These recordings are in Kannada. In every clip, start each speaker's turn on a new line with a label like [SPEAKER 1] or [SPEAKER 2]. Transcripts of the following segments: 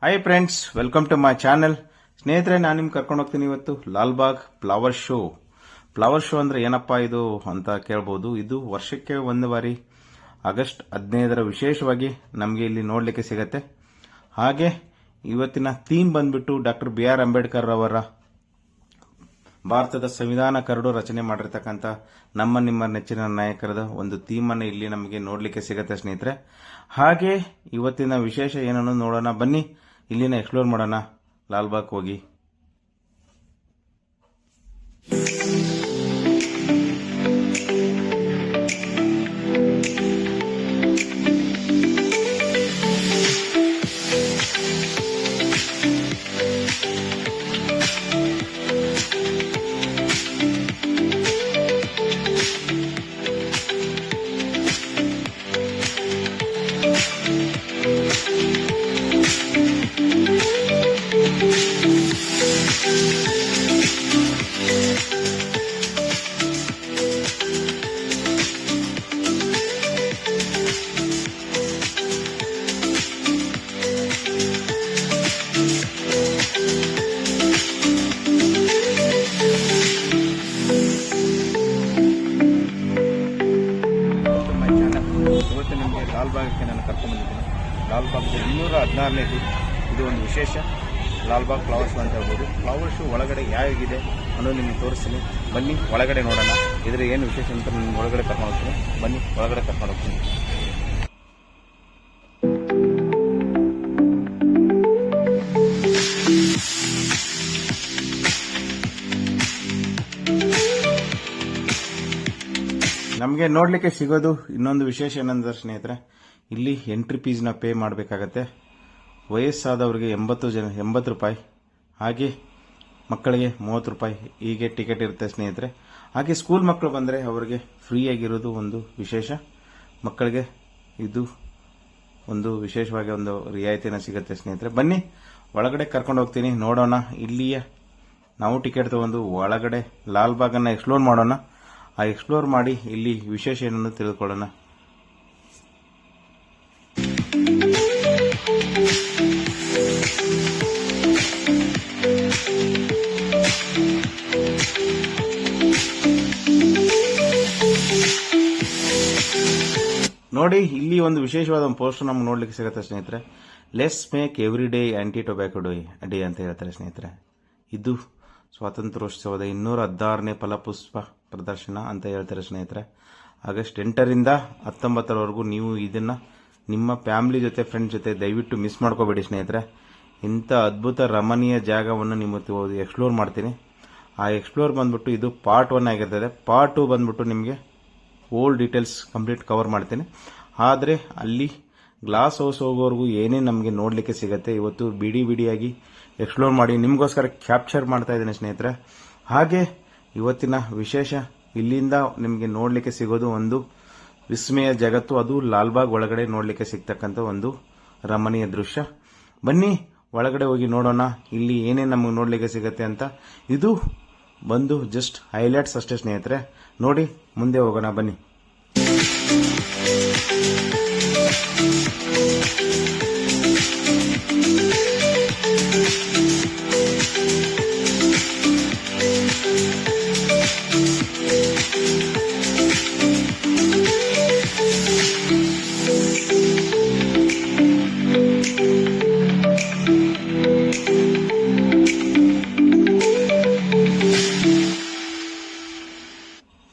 [SPEAKER 1] Hi friends, welcome to my channel. ಸ್ನೇಹಿತರೆ, ನಾನು ನಿಮ್ಗೆ ಕರ್ಕೊಂಡು ಹೋಗ್ತೀನಿ ಇವತ್ತು Lalbagh flower show. Flower show ಅಂದ್ರೆ ಏನಪ್ಪಾ ಇದು ಅಂತ ಕೇಳಬಹುದು. ಇದು ವರ್ಷಕ್ಕೆ ಒಂದು ಬಾರಿ ಆಗಸ್ಟ್ 15ರ ವಿಶೇಷವಾಗಿ ನಮಗೆ ಇಲ್ಲಿ ನೋಡಲಿಕ್ಕೆ ಸಿಗತ್ತೆ. ಹಾಗೆ ಇವತ್ತಿನ ಥೀಮ್ ಬಂದ್ಬಿಟ್ಟು ಡಾಕ್ಟರ್ ಬಿ ಆರ್ ಅಂಬೇಡ್ಕರ್ ಅವರ ಭಾರತದ ಸಂವಿಧಾನ ಕರಡು ರಚನೆ ಮಾಡಿರ್ತಕ್ಕಂಥ ನಿಮ್ಮ ನೆಚ್ಚಿನ ನಾಯಕರದ ಒಂದು ಥೀಮ್ ಅನ್ನು ಇಲ್ಲಿ ನಮಗೆ ನೋಡಲಿಕ್ಕೆ ಸಿಗತ್ತೆ ಸ್ನೇಹಿತರೆ. ಹಾಗೆ ಇವತ್ತಿನ ವಿಶೇಷ ಏನನ್ನು ನೋಡೋಣ ಬನ್ನಿ, ಇಲ್ಲಿನ ಎಕ್ಸ್ಪ್ಲೋರ್ ಮಾಡೋಣ. ಲಾಲ್ಬಾಗ್ ಹೋಗಿ ಲಾಲ್ಬಾಗ್ಗೆ ನಾನು ಕರ್ಕೊಂಡು ಬಂದಿದ್ದೀನಿ. ಲಾಲ್ಬಾಗ್ 216ನೇದು ಇದು ಒಂದು ವಿಶೇಷ ಲಾಲ್ಬಾಗ್ ಫ್ಲವರ್ ಶೋ ಅಂತ ಹೇಳ್ಬೋದು. ಫ್ಲವರ್ ಶೋ ಒಳಗಡೆ ಯಾವಾಗಿದೆ ಅನ್ನೋದು ನಿಮಗೆ ತೋರಿಸ್ತೀನಿ. ಬನ್ನಿ ಒಳಗಡೆ ನೋಡೋಣ, ಇದ್ರ ಏನು ವಿಶೇಷ ಅಂತ ನಿಮ್ಗೆ ಒಳಗಡೆ ಕರ್ಕೊಂಡು ಹೋಗ್ತೀನಿ. ಬನ್ನಿ ಒಳಗಡೆ ಕರ್ಕೊಂಡು ಹೋಗ್ತೀನಿ. ನಮಗೆ ನೋಡಲಿಕ್ಕೆ ಸಿಗೋದು ಇನ್ನೊಂದು ವಿಶೇಷ ಏನಂದ್ರೆ ಸ್ನೇಹಿತರೆ, ಇಲ್ಲಿ ಎಂಟ್ರಿ ಫೀಸ್ನ ಪೇ ಮಾಡಬೇಕಾಗತ್ತೆ. ವಯಸ್ಸಾದವರಿಗೆ 80 ರೂಪಾಯಿ, ಹಾಗೆ ಮಕ್ಕಳಿಗೆ 30 ರೂಪಾಯಿ ಹೀಗೆ ಟಿಕೆಟ್ ಇರುತ್ತೆ ಸ್ನೇಹಿತರೆ. ಹಾಗೆ ಸ್ಕೂಲ್ ಮಕ್ಕಳು ಬಂದರೆ ಅವರಿಗೆ ಫ್ರೀ ಆಗಿರೋದು ಒಂದು ವಿಶೇಷ. ಮಕ್ಕಳಿಗೆ ಇದು ಒಂದು ವಿಶೇಷವಾಗಿ ಒಂದು ರಿಯಾಯಿತಿನ ಸಿಗುತ್ತೆ ಸ್ನೇಹಿತರೆ. ಬನ್ನಿ ಒಳಗಡೆ ಕರ್ಕೊಂಡು ಹೋಗ್ತೀನಿ, ನೋಡೋಣ. ಇಲ್ಲಿಯ ನಾವು ಟಿಕೆಟ್ ತಗೊಂಡು ಒಳಗಡೆ ಲಾಲ್ಬಾಗನ್ನು ಎಕ್ಸ್ಪ್ಲೋರ್ ಮಾಡೋಣ. ಆ ಎಕ್ಸ್ಪ್ಲೋರ್ ಮಾಡಿ ಇಲ್ಲಿ ವಿಶೇಷ ಏನನ್ನು ತಿಳಿದುಕೊಳ್ಳೋಣ. ನೋಡಿ, ಇಲ್ಲಿ ಒಂದು ವಿಶೇಷವಾದ ಒಂದು ಪೋಸ್ಟರ್ ನಮ್ಗೆ ನೋಡ್ಲಿಕ್ಕೆ ಸಿಗುತ್ತೆ ಸ್ನೇಹಿತರೆ. Let's make every day anti tobacco day ಅಂತ ಹೇಳ್ತಾರೆ ಸ್ನೇಹಿತರೆ. ಇದು ಸ್ವಾತಂತ್ರ್ಯೋತ್ಸವದ 216ನೇ ಫಲಪುಷ್ಪ ಪ್ರದರ್ಶನ ಅಂತ ಹೇಳ್ತಾರೆ ಸ್ನೇಹಿತರೆ. ಆಗಸ್ಟ್ 8ರಿಂದ 19ರವರೆಗೂ ನೀವು ಇದನ್ನ ನಿಮ್ಮ ಫ್ಯಾಮಿಲಿ ಜೊತೆ, ಫ್ರೆಂಡ್ಸ್ ಜೊತೆ ದಯವಿಟ್ಟು ಮಿಸ್ ಮಾಡ್ಕೋಬೇಡಿ ಸ್ನೇಹಿತರೆ. ಇಂಥ ಅದ್ಭುತ ರಮಣೀಯ ಜಾಗವನ್ನು ನಿಮ್ಮ ಎಕ್ಸ್ಪ್ಲೋರ್ ಮಾಡ್ತೀನಿ. ಆ ಎಕ್ಸ್ಪ್ಲೋರ್ ಬಂದ್ಬಿಟ್ಟು ಇದು ಪಾರ್ಟ್ 1 ಆಗಿರ್ತದೆ. ಪಾರ್ಟ್ 2 ಬಂದ್ಬಿಟ್ಟು ನಿಮಗೆ ಓಲ್ಡ್ ಡೀಟೇಲ್ಸ್ ಕಂಪ್ಲೀಟ್ ಕವರ್ ಮಾಡ್ತೀನಿ. ಆದರೆ ಅಲ್ಲಿ ಗ್ಲಾಸ್ ಹೌಸ್ ಹೋಗೋವರೆಗೂ ಏನೇನು ನಮಗೆ ನೋಡಲಿಕ್ಕೆ ಸಿಗುತ್ತೆ ಇವತ್ತು ಬಿಡಿಯಾಗಿ ಎಕ್ಸ್ಪ್ಲೋರ್ ಮಾಡಿ ನಿಮಗೋಸ್ಕರ ಕ್ಯಾಪ್ಚರ್ ಮಾಡ್ತಾ ಇದ್ದೀನಿ ಸ್ನೇಹಿತರೆ. ಹಾಗೆ ಇವತ್ತಿನ ವಿಶೇಷ ಇಲ್ಲಿಂದ ನಿಮಗೆ ನೋಡಲಿಕ್ಕೆ ಸಿಗೋದು ಒಂದು ವಿಸ್ಮಯ ಜಗತ್ತು. ಅದು ಲಾಲ್ಬಾಗ್ ಒಳಗಡೆ ನೋಡಲಿಕ್ಕೆ ಸಿಗ್ತಕ್ಕಂಥ ಒಂದು ರಮಣೀಯ ದೃಶ್ಯ. ಬನ್ನಿ ಒಳಗಡೆ ಹೋಗಿ ನೋಡೋಣ ಇಲ್ಲಿ ಏನೇನು ನಮಗೆ ನೋಡಲಿಕ್ಕೆ ಸಿಗುತ್ತೆ ಅಂತ. ಇದು ಬಂದು ಜಸ್ಟ್ ಹೈಲೈಟ್ಸ್ ಅಷ್ಟೇ ಸ್ನೇಹಿತರೆ. ನೋಡಿ ಮುಂದೆ ಹೋಗೋಣ ಬನ್ನಿ.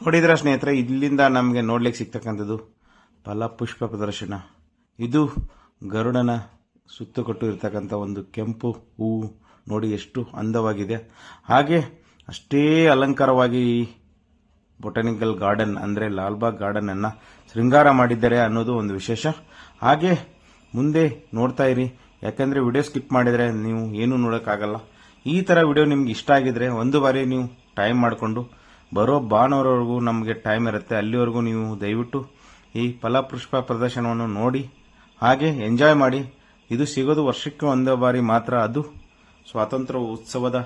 [SPEAKER 1] ನೋಡಿದ್ರ ಸ್ನೇಹಿತರೆ, ಇಲ್ಲಿಂದ ನಮಗೆ ನೋಡ್ಲಿಕ್ಕೆ ಸಿಗ್ತಕ್ಕಂಥದ್ದು ಫಲಪುಷ್ಪ ಪ್ರದರ್ಶನ. ಇದು ಗರುಡನ ಸುತ್ತುಕೊಟ್ಟು ಇರತಕ್ಕಂಥ ಒಂದು ಕೆಂಪು ಹೂವು ನೋಡಿ ಎಷ್ಟು ಅಂದವಾಗಿದೆ. ಹಾಗೆ ಅಷ್ಟೇ ಅಲಂಕಾರವಾಗಿ ಈ ಬೊಟಾನಿಕಲ್ ಗಾರ್ಡನ್ ಅಂದರೆ ಲಾಲ್ಬಾಗ್ ಗಾರ್ಡನ್ ಅನ್ನ ಶೃಂಗಾರ ಮಾಡಿದ್ದಾರೆ ಅನ್ನೋದು ಒಂದು ವಿಶೇಷ. ಹಾಗೆ ಮುಂದೆ ನೋಡ್ತಾ ಇರಿ, ಯಾಕಂದ್ರೆ ವಿಡಿಯೋ ಸ್ಕಿಪ್ ಮಾಡಿದರೆ ನೀವು ಏನೂ ನೋಡೋಕ್ಕಾಗಲ್ಲ. ಈ ಥರ ವಿಡಿಯೋ ನಿಮ್ಗೆ ಇಷ್ಟ ಆಗಿದ್ರೆ ಒಂದು ಬಾರಿ ನೀವು ಟೈಮ್ ಮಾಡಿಕೊಂಡು ಬರೋ ಭಾನುವಾರವರೆಗೂ ನಮಗೆ ಟೈಮ್ ಇರುತ್ತೆ. ಅಲ್ಲಿವರೆಗೂ ನೀವು ದಯವಿಟ್ಟು ಈ ಫಲಪುಷ್ಪ ಪ್ರದರ್ಶನವನ್ನು ನೋಡಿ ಹಾಗೆ ಎಂಜಾಯ್ ಮಾಡಿ. ಇದು ಸಿಗೋದು ವರ್ಷಕ್ಕೆ ಒಂದು ಬಾರಿ ಮಾತ್ರ. ಅದು ಸ್ವಾತಂತ್ರ್ಯ ಉತ್ಸವದ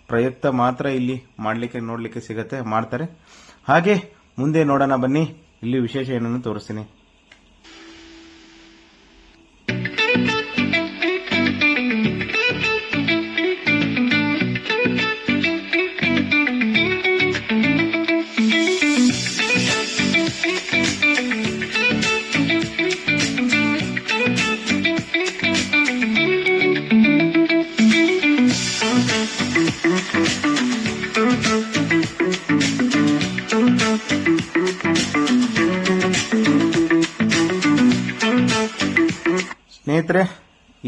[SPEAKER 1] ಪ್ರಯುಕ್ತ ಮಾತ್ರ ಇಲ್ಲಿ ನೋಡಲಿಕ್ಕೆ ಸಿಗುತ್ತೆ, ಮಾಡ್ತಾರೆ. ಹಾಗೆ ಮುಂದೆ ನೋಡೋಣ ಬನ್ನಿ, ಇಲ್ಲಿ ವಿಶೇಷ ಏನನ್ನು ತೋರಿಸ್ತೀನಿ.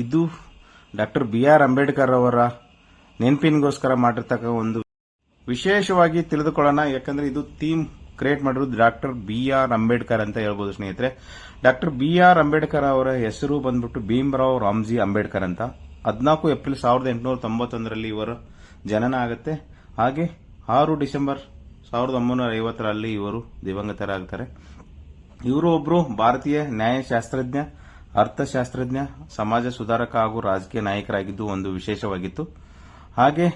[SPEAKER 1] ಇದು ಡಾಕ್ಟರ್ BR ಅಂಬೇಡ್ಕರ್ ಅವರ ನೆನಪಿನಿಗೋಸ್ಕರ ಮಾಡಿರ್ತಕ್ಕ ಒಂದು ವಿಶೇಷವಾಗಿ ತಿಳಿದುಕೊಳ್ಳೋಣ. ಯಾಕಂದ್ರೆ ಇದು ಥೀಮ್ ಕ್ರಿಯೇಟ್ ಮಾಡಿರೋದು ಡಾಕ್ಟರ್ BR ಅಂಬೇಡ್ಕರ್ ಅಂತ ಹೇಳ್ಬೋದು ಸ್ನೇಹಿತರೆ. ಡಾಕ್ಟರ್ BR ಅಂಬೇಡ್ಕರ್ ಅವರ ಹೆಸರು ಬಂದ್ಬಿಟ್ಟು ಭೀಮರಾವ್ ರಾಮ್ಜಿ ಅಂಬೇಡ್ಕರ್ ಅಂತ. 14 ಏಪ್ರಿಲ್ 1891ರಲ್ಲಿ ಇವರ ಜನನ ಆಗುತ್ತೆ. ಹಾಗೆ 6 ಡಿಸೆಂಬರ್ 1950ರಲ್ಲಿ ಇವರು ದಿವಂಗತರಾಗ್ತಾರೆ. ಇವರು ಒಬ್ಬರು ಭಾರತೀಯ ನ್ಯಾಯಶಾಸ್ತ್ರಜ್ಞ, ಅರ್ಥಶಾಸ್ತ್ರಜ್ಞ, ಸಮಾಜ ಸುಧಾರಕ ಹಾಗೂ ರಾಜಕೀಯ ನಾಯಕರಾಗಿದ್ದು ಒಂದು ವಿಶೇಷವಾಗಿತ್ತು. ಹಾಗೆ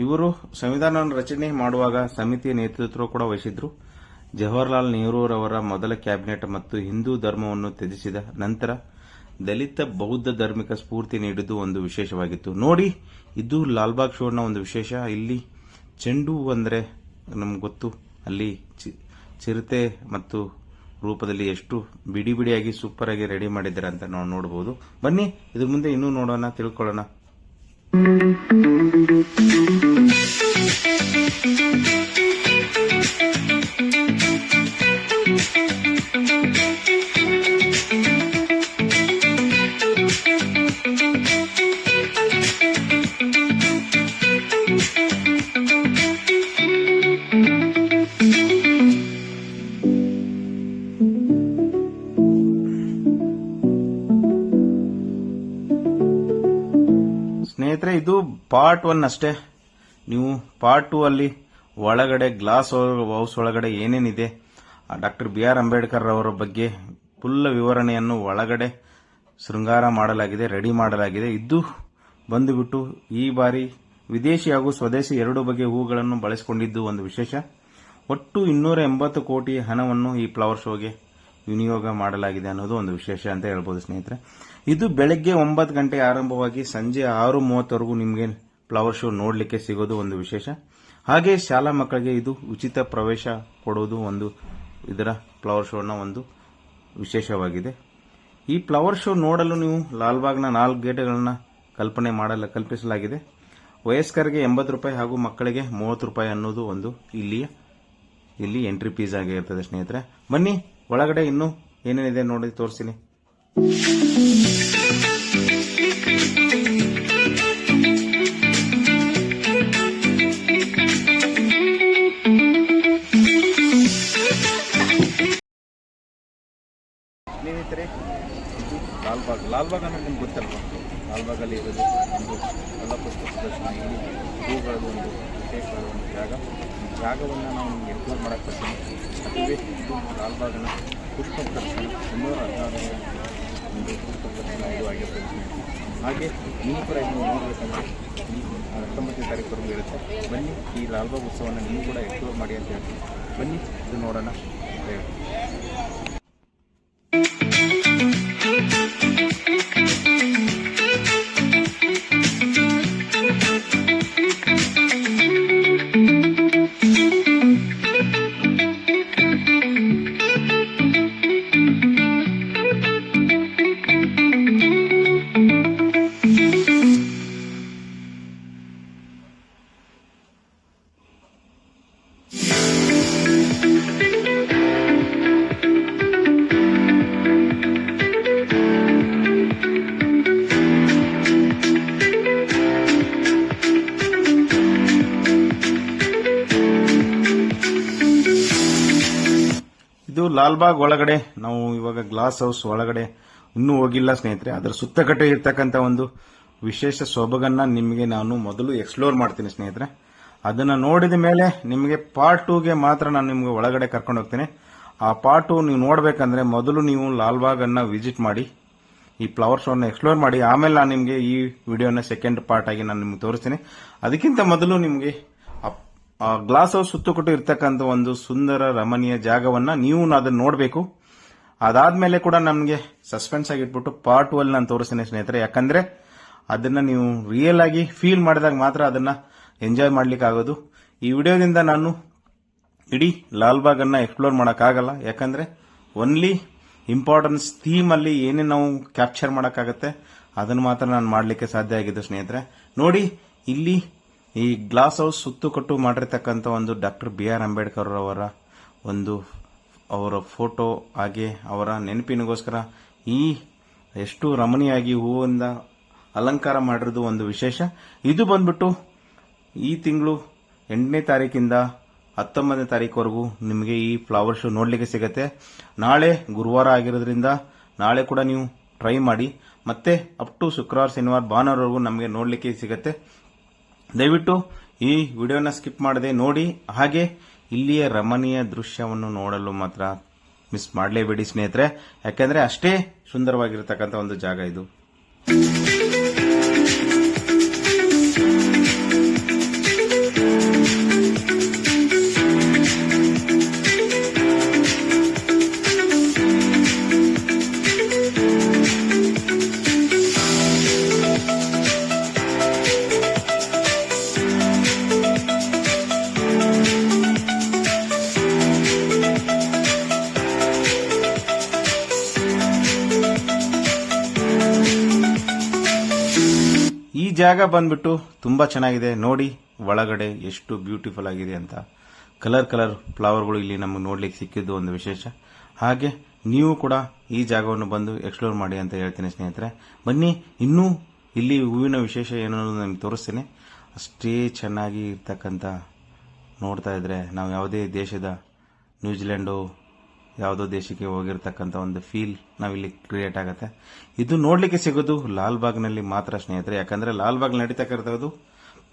[SPEAKER 1] ಇವರು ಸಂವಿಧಾನ ರಚನೆ ಮಾಡುವಾಗ ಸಮಿತಿಯ ನೇತೃತ್ವ ಕೂಡ ವಹಿಸಿದ್ರು. ಜವಾಹರಲಾಲ್ ನೆಹರೂರವರ ಮೊದಲ ಕ್ಯಾಬಿನೆಟ್ ಮತ್ತು ಹಿಂದೂ ಧರ್ಮವನ್ನು ತ್ಯಜಿಸಿದ ನಂತರ ದಲಿತ ಬೌದ್ಧ ಧರ್ಮಿಕ ಸ್ಫೂರ್ತಿ ನೀಡಿದ್ದು ಒಂದು ವಿಶೇಷವಾಗಿತ್ತು. ನೋಡಿ, ಇದು ಲಾಲ್ಬಾಗ್ ಶೋನ ಒಂದು ವಿಶೇಷ. ಇಲ್ಲಿ ಚೆಂಡು ಅಂದ್ರೆ ನಮ್ಗೆ ಗೊತ್ತು, ಅಲ್ಲಿ ಚಿರತೆ ಮತ್ತು ರೂಪದಲ್ಲಿ ಎಷ್ಟು ಬಿಡಿ ಬಿಡಿಯಾಗಿ ಸೂಪರ್ ಆಗಿ ರೆಡಿ ಮಾಡಿದ್ದಾರೆ ಅಂತ ನಾವು ನೋಡಬಹುದು. ಬನ್ನಿ ಇದ್ರ ಮುಂದೆ ಇನ್ನೂ ನೋಡೋಣ, ತಿಳ್ಕೊಳ್ಳೋಣ. ಸ್ನೇಹಿತರೆ, ಇದು ಪಾರ್ಟ್ 1 ಅಷ್ಟೇ. ನೀವು ಪಾರ್ಟ್ 2 ಅಲ್ಲಿ ಒಳಗಡೆ ಗ್ಲಾಸ್ ಹೌಸ್ ಒಳಗಡೆ ಏನೇನಿದೆ ಡಾಕ್ಟರ್ BR ಅಂಬೇಡ್ಕರ್ ಅವರ ಬಗ್ಗೆ ಫುಲ್ ವಿವರಣೆಯನ್ನು ಒಳಗಡೆ ಶೃಂಗಾರ ಮಾಡಲಾಗಿದೆ, ರೆಡಿ ಮಾಡಲಾಗಿದೆ. ಇದು ಬಂದುಬಿಟ್ಟು ಈ ಬಾರಿ ವಿದೇಶಿ ಹಾಗೂ ಸ್ವದೇಶಿ ಎರಡು ಬಗೆಯ ಹೂಗಳನ್ನು ಬಳಸಿಕೊಂಡಿದ್ದು ಒಂದು ವಿಶೇಷ. ಒಟ್ಟು 280 ಕೋಟಿ ಹಣವನ್ನು ಈ ಫ್ಲವರ್ ಶೋಗೆ ವಿನಿಯೋಗ ಮಾಡಲಾಗಿದೆ ಅನ್ನೋದು ಒಂದು ವಿಶೇಷ ಅಂತ ಹೇಳ್ಬೋದು ಸ್ನೇಹಿತರೆ. ಇದು ಬೆಳಗ್ಗೆ 9 ಗಂಟೆ ಆರಂಭವಾಗಿ ಸಂಜೆ 6:30ವರೆಗೂ ನಿಮಗೆ ಫ್ಲವರ್ ಶೋ ನೋಡಲಿಕ್ಕೆ ಸಿಗೋದು ಒಂದು ವಿಶೇಷ. ಹಾಗೆ ಶಾಲಾ ಮಕ್ಕಳಿಗೆ ಇದು ಉಚಿತ ಪ್ರವೇಶ ಕೊಡೋದು ಒಂದು ಇದರ ಫ್ಲವರ್ ಶೋನ ಒಂದು ವಿಶೇಷವಾಗಿದೆ. ಈ ಫ್ಲವರ್ ಶೋ ನೋಡಲು ನೀವು ಲಾಲ್ಬಾಗ್ನ 4 ಗೇಟ್ಗಳನ್ನ ಕಲ್ಪಿಸಲಾಗಿದೆ. ವಯಸ್ಕರಿಗೆ 80 ರೂಪಾಯಿ ಹಾಗೂ ಮಕ್ಕಳಿಗೆ 30 ರೂಪಾಯಿ ಅನ್ನೋದು ಒಂದು ಇಲ್ಲಿ ಎಂಟ್ರಿ ಫೀಸ್ ಆಗಿರ್ತದೆ ಸ್ನೇಹಿತರೆ. ಬನ್ನಿ ಒಳಗಡೆ ಇನ್ನೂ ಏನೇನಿದೆ ನೋಡಿ ತೋರಿಸ್ತೀನಿ. ಸ್ನೇಹಿತರೆ, ಇದು ಲಾಲ್ಬಾಗ್ ಅನ್ನೋದು ನಿಮ್ಗೆ ಗೊತ್ತಲ್ವಾ? ಲಾಲ್ಬಾಗಲ್ಲಿ ಇರೋದು ಒಂದು ಕಲಾ ಪುಸ್ತಕ ಪ್ರದರ್ಶನ, ಇಲ್ಲಿ ಹೂಗಳದು ಒಂದು ವಿಶೇಷವಾದ ಒಂದು ಜಾಗವನ್ನು ನಾವು ನಿಮಗೆ ಎಕ್ಸ್ಪ್ಲೋರ್ ಮಾಡಕ್ಕೆ ಬರ್ತೀನಿ. ಅದುವೇ ಇದು ಲಾಲ್ಬಾಗ್ನ ಪುಷ್ಪ ಪ್ರದರ್ಶನ, 216 ಒಂದು ಪುಷ್ಪ ಪ್ರದರ್ಶನ ಇದು ಆಗಿರ್ತದೆ. ಹಾಗೆ ನೀವು ಕೂಡ ಇದನ್ನು ನೋಡಬೇಕಂದ್ರೆ 19ನೇ ತಾರೀಕುವರೆಗೂ ಇರುತ್ತೆ. ಬನ್ನಿ ಈ ಲಾಲ್ಬಾಗ್ ಉತ್ಸವವನ್ನು ನೀವು ಕೂಡ ಎಕ್ಸ್ಪ್ಲೋರ್ ಮಾಡಿ ಅಂತ ಹೇಳ್ತೀನಿ. ಬನ್ನಿ ಇದು ನೋಡೋಣ ಅಂತ ಹೇಳಿ. ಇದು ಲಾಲ್ಬಾಗ್ ಒಳಗಡೆ ನಾವು ಇವಾಗ ಗ್ಲಾಸ್ ಹೌಸ್ ಒಳಗಡೆ ಇನ್ನೂ ಹೋಗಿಲ್ಲ ಸ್ನೇಹಿತರೆ. ಅದರ ಸುತ್ತಕಟ್ಟೆ ಇರ್ತಕ್ಕಂಥ ಒಂದು ವಿಶೇಷ ಸೊಬಗನ್ನ ನಿಮಗೆ ನಾನು ಮೊದಲು ಎಕ್ಸ್ಪ್ಲೋರ್ ಮಾಡ್ತೀನಿ ಸ್ನೇಹಿತರೆ. ಅದನ್ನ ನೋಡಿದ ಮೇಲೆ ನಿಮಗೆ ಪಾರ್ಟ್ 2ಗೆ ಮಾತ್ರ ನಾನು ನಿಮಗೆ ಒಳಗಡೆ ಕರ್ಕೊಂಡು ಹೋಗ್ತೀನಿ. ಆ ಪಾರ್ಟ್ 2 ನೀವು ನೋಡಬೇಕಂದ್ರೆ ಮೊದಲು ನೀವು ಲಾಲ್ಬಾಗ್ ಅನ್ನ ವಿಸಿಟ್ ಮಾಡಿ, ಈ ಫ್ಲವರ್ ಶೋನ ಎಕ್ಸ್ಪ್ಲೋರ್ ಮಾಡಿ. ಆಮೇಲೆ ನಾನು ನಿಮಗೆ ಈ ವಿಡಿಯೋನ ಸೆಕೆಂಡ್ ಪಾರ್ಟ್ ಆಗಿ ನಾನು ನಿಮ್ಗೆ ತೋರಿಸ್ತೀನಿ. ಅದಕ್ಕಿಂತ ಮೊದಲು ನಿಮಗೆ ಗ್ಲಾಸ್ ಹೌಸ್ ಸುತ್ತುಕೊಟ್ಟು ಇರ್ತಕ್ಕಂಥ ಒಂದು ಸುಂದರ ರಮಣೀಯ ಜಾಗವನ್ನ ನೀವು ಅದನ್ನ ನೋಡಬೇಕು. ಅದಾದ್ಮೇಲೆ ಕೂಡ ನಮಗೆ ಸಸ್ಪೆನ್ಸ್ ಆಗಿ ಇಟ್ಬಿಟ್ಟು ಪಾರ್ಟ್ 2 ಅಲ್ಲಿ ನಾನು ತೋರಿಸ್ತೀನಿ ಸ್ನೇಹಿತರೆ. ಯಾಕಂದ್ರೆ ಅದನ್ನ ನೀವು ರಿಯಲ್ ಆಗಿ ಫೀಲ್ ಮಾಡಿದಾಗ ಮಾತ್ರ ಅದನ್ನ ಎಂಜಾಯ್ ಮಾಡ್ಲಿಕ್ಕೆ ಆಗೋದು. ಈ ವಿಡಿಯೋದಿಂದ ನಾನು ಇಡೀ ಲಾಲ್ಬಾಗ್ ಅನ್ನ ಎಕ್ಸ್ಪ್ಲೋರ್ ಮಾಡೋಕ್ಕಾಗಲ್ಲ. ಯಾಕಂದ್ರೆ ಓನ್ಲಿ ಇಂಪಾರ್ಟೆನ್ಸ್ ಥೀಮ್ ಅಲ್ಲಿ ಏನೇನು ನಾವು ಕ್ಯಾಪ್ಚರ್ ಮಾಡೋಕ್ಕಾಗತ್ತೆ ಅದನ್ನು ಮಾತ್ರ ನಾನು ಮಾಡಲಿಕ್ಕೆ ಸಾಧ್ಯ ಆಗಿದೆ ಸ್ನೇಹಿತರೆ. ನೋಡಿ, ಇಲ್ಲಿ ಈ ಗ್ಲಾಸ್ ಹೌಸ್ ಸುತ್ತುಕೊಟ್ಟು ಮಾಡಿರ್ತಕ್ಕಂಥ ಒಂದು ಡಾಕ್ಟರ್ BR ಅಂಬೇಡ್ಕರ್ ಅವರ ಫೋಟೋ, ಹಾಗೆ ಅವರ ನೆನಪಿನಿಗೋಸ್ಕರ ಈ ಎಷ್ಟು ರಮಣೀಯಾಗಿ ಹೂವಿಂದ ಅಲಂಕಾರ ಮಾಡಿರೋದು ಒಂದು ವಿಶೇಷ. ಇದು ಬಂದ್ಬಿಟ್ಟು ಈ ತಿಂಗಳು 8ನೇ ತಾರೀಕಿಂದ 19ನೇ ತಾರೀಕುವರೆಗೂ ನಿಮಗೆ ಈ ಫ್ಲವರ್ ಶೋ ನೋಡಲಿಕ್ಕೆ ಸಿಗುತ್ತೆ. ನಾಳೆ ಗುರುವಾರ ಆಗಿರೋದ್ರಿಂದ ನಾಳೆ ಕೂಡ ನೀವು ಟ್ರೈ ಮಾಡಿ. ಮತ್ತೆ ಅಪ್ ಟು ಶುಕ್ರವಾರ, ಶನಿವಾರ, ಭಾನುವಾರವರೆಗೂ ನಮಗೆ ನೋಡಲಿಕ್ಕೆ ಸಿಗುತ್ತೆ. ದಯವಿಟ್ಟು ಈ ವಿಡಿಯೋನ ಸ್ಕಿಪ್ ಮಾಡದೆ ನೋಡಿ. ಹಾಗೆ ಇಲ್ಲಿಯ ರಮಣೀಯ ದೃಶ್ಯವನ್ನು ನೋಡಲು ಮಾತ್ರ ಮಿಸ್ ಮಾಡಲೇಬೇಡಿ ಸ್ನೇಹಿತರೆ, ಯಾಕೆಂದ್ರೆ ಅಷ್ಟೇ ಸುಂದರವಾಗಿರತಕ್ಕಂಥ ಒಂದು ಜಾಗ ಇದು. ಈ ಜಾಗ ಬಂದ್ಬಿಟ್ಟು ತುಂಬಾ ಚೆನ್ನಾಗಿದೆ ನೋಡಿ. ಒಳಗಡೆ ಎಷ್ಟು ಬ್ಯೂಟಿಫುಲ್ ಆಗಿದೆ ಅಂತ. ಕಲರ್ ಫ್ಲವರ್ಗಳು ಇಲ್ಲಿ ನಮಗೆ ನೋಡ್ಲಿಕ್ಕೆ ಸಿಕ್ಕಿದ್ದು ಒಂದು ವಿಶೇಷ. ಹಾಗೆ ನೀವು ಕೂಡ ಈ ಜಾಗವನ್ನು ಬಂದು ಎಕ್ಸ್ಪ್ಲೋರ್ ಮಾಡಿ ಅಂತ ಹೇಳ್ತೀನಿ ಸ್ನೇಹಿತರೆ. ಬನ್ನಿ, ಇನ್ನೂ ಇಲ್ಲಿ ಹೂವಿನ ವಿಶೇಷ ಏನು ನಿಮ್ಗೆ ತೋರಿಸ್ತೇನೆ. ಅಷ್ಟೇ ಚೆನ್ನಾಗಿ ಇರ್ತಕ್ಕಂಥ, ನೋಡ್ತಾ ಇದ್ರೆ ನಾವು ಯಾವುದೇ ದೇಶದ, ನ್ಯೂಜಿಲೆಂಡು ಯಾವುದೋ ದೇಶಕ್ಕೆ ಹೋಗಿರ್ತಕ್ಕಂಥ ಒಂದು ಫೀಲ್ ನಾವಿಲ್ಲಿ ಕ್ರಿಯೇಟ್ ಆಗುತ್ತೆ. ಇದು ನೋಡ್ಲಿಕ್ಕೆ ಸಿಗೋದು ಲಾಲ್ಬಾಗ್ನಲ್ಲಿ ಮಾತ್ರ ಸ್ನೇಹಿತರೆ, ಯಾಕಂದ್ರೆ ಲಾಲ್ಬಾಗ್ ನಡೀತಕ್ಕಂಥದ್ದು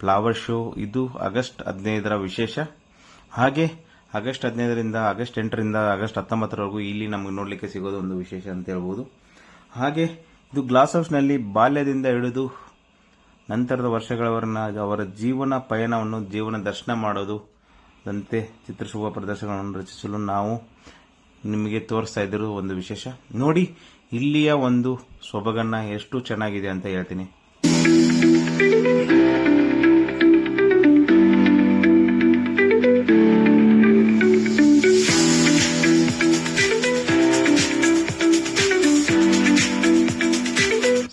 [SPEAKER 1] ಫ್ಲವರ್ ಶೋ. ಇದು ಆಗಸ್ಟ್ 15ರ ವಿಶೇಷ. ಹಾಗೆ ಆಗಸ್ಟ್ 15ರಿಂದ ಆಗಸ್ಟ್ 8ರಿಂದ ಆಗಸ್ಟ್ 19ರವರೆಗೂ ಇಲ್ಲಿ ನಮಗೆ ನೋಡ್ಲಿಕ್ಕೆ ಸಿಗೋದು ಒಂದು ವಿಶೇಷ ಅಂತ ಹೇಳ್ಬೋದು. ಹಾಗೆ ಇದು ಗ್ಲಾಸ್ ಹೌಸ್ನಲ್ಲಿ ಬಾಲ್ಯದಿಂದ ಹಿಡಿದು ನಂತರದ ವರ್ಷಗಳವರನ್ನ ಅವರ ಜೀವನ ಪಯಣವನ್ನು, ಜೀವನ ದರ್ಶನ ಮಾಡೋದು ದಂತೆ ಚಿತ್ರಿಸುವ ಪ್ರದರ್ಶನಗಳನ್ನು ರಚಿಸಲು ನಾವು ನಿಮಗೆ ತೋರಿಸ್ತಾ ಇದ್ದರು ಒಂದು ವಿಶೇಷ. ನೋಡಿ ಇಲ್ಲಿಯ ಒಂದು ಸೊಬಗನ್ನ ಎಷ್ಟು ಚೆನ್ನಾಗಿದೆ ಅಂತ ಹೇಳ್ತೀನಿ.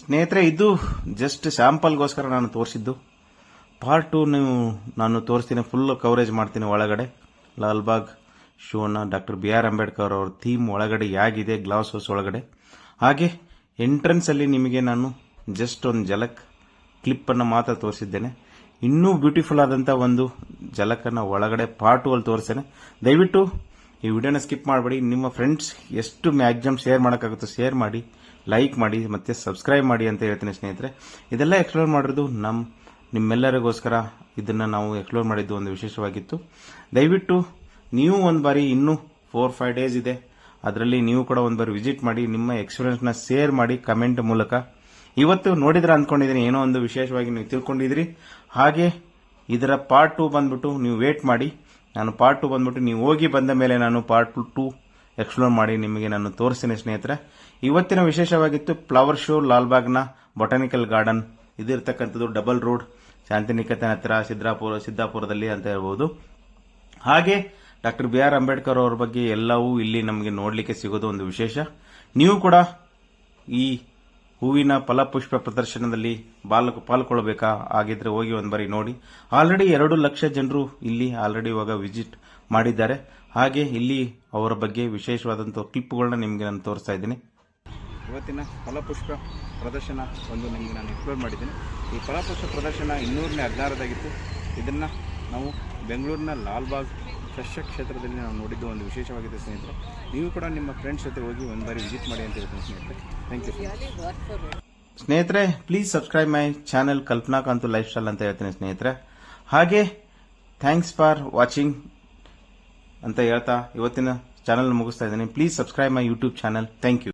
[SPEAKER 1] ಸ್ನೇಹಿತರೆ, ಇದು ಜಸ್ಟ್ ಸ್ಯಾಂಪಲ್ಗೋಸ್ಕರ ನಾನು ತೋರಿಸಿದ್ದು. ಪಾರ್ಟ್ 2 ನಾನು ತೋರಿಸ್ತೀನಿ, ಫುಲ್ ಕವರೇಜ್ ಮಾಡ್ತೀನಿ ಒಳಗಡೆ. ಲಾಲ್ಬಾಗ್ ಶೋನ ಡಾಕ್ಟರ್ BR ಅಂಬೇಡ್ಕರ್ ಅವರ ಥೀಮ್ ಒಳಗಡೆ ಹೇಗಿದೆ ಗ್ಲಾಸ್ ಹೌಸ್ ಒಳಗಡೆ. ಹಾಗೆ ಎಂಟ್ರೆನ್ಸ್ ಅಲ್ಲಿ ನಿಮಗೆ ನಾನು ಜಸ್ಟ್ ಒಂದು ಜಲಕ್ ಕ್ಲಿಪ್ ಅನ್ನು ಮಾತ್ರ ತೋರಿಸಿದ್ದೇನೆ. ಇನ್ನೂ ಬ್ಯೂಟಿಫುಲ್ ಆದಂತ ಒಂದು ಜಲಕನ್ನ ಒಳಗಡೆ ಪಾರ್ಟ್ 2 ಅಲ್ಲಿ ತೋರಿಸ್ತೇನೆ. ದಯವಿಟ್ಟು ಈ ವಿಡಿಯೋನ ಸ್ಕಿಪ್ ಮಾಡಬೇಡಿ. ನಿಮ್ಮ ಫ್ರೆಂಡ್ಸ್ ಎಷ್ಟು ಮ್ಯಾಕ್ಸಿಮಮ್ ಶೇರ್ ಮಾಡೋಕ್ಕಾಗುತ್ತೋ ಶೇರ್ ಮಾಡಿ, ಲೈಕ್ ಮಾಡಿ, ಮತ್ತೆ ಸಬ್ಸ್ಕ್ರೈಬ್ ಮಾಡಿ ಅಂತ ಹೇಳ್ತೀನಿ ಸ್ನೇಹಿತರೆ. ಇದೆಲ್ಲ ಎಕ್ಸ್ಪ್ಲೋರ್ ಮಾಡಿರೋದು ನಿಮ್ಮೆಲ್ಲರಿಗೋಸ್ಕರ. ಇದನ್ನ ನಾವು ಎಕ್ಸ್ಪ್ಲೋರ್ ಮಾಡಿದ್ದು ಒಂದು ವಿಶೇಷವಾಗಿತ್ತು. ದಯವಿಟ್ಟು ನೀವು ಒಂದು ಬಾರಿ, ಇನ್ನೂ 4-5 ಡೇಸ್ ಇದೆ, ಅದರಲ್ಲಿ ನೀವು ಕೂಡ ಒಂದು ಬಾರಿ ವಿಸಿಟ್ ಮಾಡಿ, ನಿಮ್ಮ ಎಕ್ಸ್ಪೀರಿಯನ್ಸ್ ನ ಶೇರ್ ಮಾಡಿ ಕಮೆಂಟ್ ಮೂಲಕ. ಇವತ್ತು ನೋಡಿದ್ರೆ ಅಂದ್ಕೊಂಡಿದ್ದೀನಿ ಏನೋ ಒಂದು ವಿಶೇಷವಾಗಿ ನೀವು ತಿಳ್ಕೊಂಡಿದ್ರಿ. ಹಾಗೆ ಇದರ ಪಾರ್ಟ್ 2 ಬಂದ್ಬಿಟ್ಟು ನೀವು ವೇಟ್ ಮಾಡಿ. ನಾನು ಪಾರ್ಟ್ 2 ಬಂದ್ಬಿಟ್ಟು ನೀವು ಹೋಗಿ ಬಂದ ಮೇಲೆ ನಾನು ಪಾರ್ಟ್ 2 ಎಕ್ಸ್ಪ್ಲೋರ್ ಮಾಡಿ ನಿಮಗೆ ನಾನು ತೋರಿಸ್ತೀನಿ ಸ್ನೇಹಿತರೆ. ಇವತ್ತಿನ ವಿಶೇಷವಾಗಿತ್ತು ಫ್ಲವರ್ ಶೋ ಲಾಲ್ಬಾಗ್ನ ಬೊಟಾನಿಕಲ್ ಗಾರ್ಡನ್. ಇದಿರ್ತಕ್ಕಂಥದ್ದು ಡಬಲ್ ರೋಡ್, ಶಾಂತಿನಿಕೇತನ ಹತ್ತಿರ, ಸಿದ್ದಾಪುರದಲ್ಲಿ ಅಂತ ಹೇಳ್ಬೋದು. ಹಾಗೆ ಡಾಕ್ಟರ್ BR ಅಂಬೇಡ್ಕರ್ ಅವರ ಬಗ್ಗೆ ಎಲ್ಲವೂ ಇಲ್ಲಿ ನಮಗೆ ನೋಡಲಿಕ್ಕೆ ಸಿಗೋದು ಒಂದು ವಿಶೇಷ. ನೀವು ಕೂಡ ಈ ಹೂವಿನ ಫಲಪುಷ್ಪ ಪ್ರದರ್ಶನದಲ್ಲಿ ಪಾಲ್ಗೊಳ್ಳಬೇಕಾ? ಆಗಿದ್ರೆ ಹೋಗಿ ಒಂದು ಬಾರಿ ನೋಡಿ. ಆಲ್ರೆಡಿ 2 ಲಕ್ಷ ಜನರು ಇಲ್ಲಿ ಆಲ್ರೆಡಿ ಇವಾಗ ವಿಸಿಟ್ ಮಾಡಿದ್ದಾರೆ. ಹಾಗೆ ಇಲ್ಲಿ ಅವರ ಬಗ್ಗೆ ವಿಶೇಷವಾದಂತಹ ಕ್ಲಿಪ್ಗಳನ್ನ ನಿಮಗೆ ನಾನು ತೋರಿಸ್ತಾ ಇದ್ದೀನಿ. ಇವತ್ತಿನ ಫಲಪುಷ್ಪ ಪ್ರದರ್ಶನ ಒಂದು ನಿಮಗೆ ನಾನು ಎಕ್ಸ್ಪ್ಲೋರ್ ಮಾಡಿದ್ದೀನಿ. ಈ ಫಲಪುಷ್ಪ ಪ್ರದರ್ಶನ 216 ಇದನ್ನ ನಾವು ಬೆಂಗಳೂರಿನ ಲಾಲ್ಬಾಗ್ ಸಸ್ಯ ಕ್ಷೇತ್ರದಲ್ಲಿ ನಾವು ನೋಡಿದ್ದು ಒಂದು ವಿಶೇಷವಾಗಿದೆ ಸ್ನೇಹಿತರೆ. ನೀವು ಕೂಡ ನಿಮ್ಮ ಫ್ರೆಂಡ್ಸ್ ಜೊತೆ ಹೋಗಿ ಒಂದು ಬಾರಿ ವಿಸಿಟ್ ಮಾಡಿ ಅಂತ ಹೇಳ್ತೀನಿ ಸ್ನೇಹಿತರೆ. ಥ್ಯಾಂಕ್ ಯು ಸ್ನೇಹಿತರೆ. Please subscribe my channel Kalpana Kantu life style ಅಂತ ಹೇಳ್ತೀನಿ ಸ್ನೇಹಿತರೆ. ಹಾಗೆ ಥ್ಯಾಂಕ್ಸ್ ಫಾರ್ ವಾಚಿಂಗ್ ಅಂತ ಹೇಳ್ತಾ ಇವತ್ತಿನ ಚಾನೆಲ್ ಮುಗಿಸ್ತಾ ಇದ್ದೀನಿ. Please subscribe my YouTube channel. Thank you.